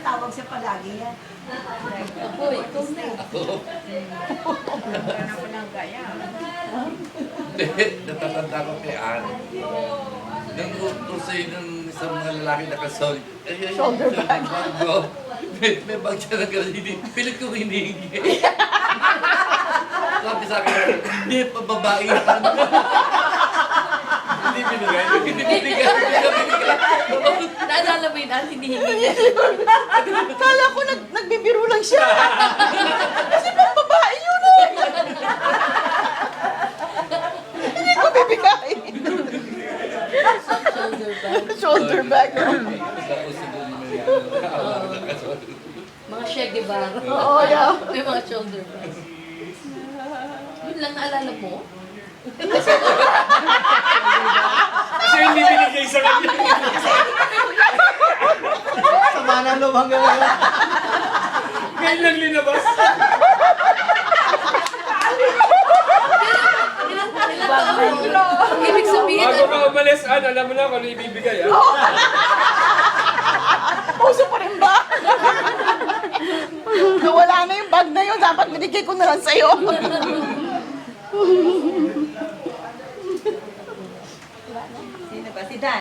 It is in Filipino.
tawag siya palagi yan. Ako, ikaw na. Ano ko ng gaya. Hindi, natatanda ko kay Ann. Nang uso yun ng isang mga lalaki na kasol. Shoulder bag. May bag siya na gano'n. Pilit kong hinihingi. Sabi sa akin, hindi, pababae yan. Hindi binigay. Hindi binigay. Naalala mo yun, hinihingi niya. Kala ko nagbibiro lang siya. Kasi pang babae yun eh. Hindi ko bibigay. Shoulder bag. Shoulder bag. Mga Che Guevara. Oo, yeah. May mga shoulder bag. Yun lang naalala mo? Kasi hindi binigay sa kanya. Sama na lumang gano'n. Ngayon lang linabas. Ilang taon? Ibig sabihin, Bago ka umalis, alam mo na kung ano ibibigay. Puso pa rin ba? Nawala na yung bag na yun. Dapat binigay ko na lang sa'yo.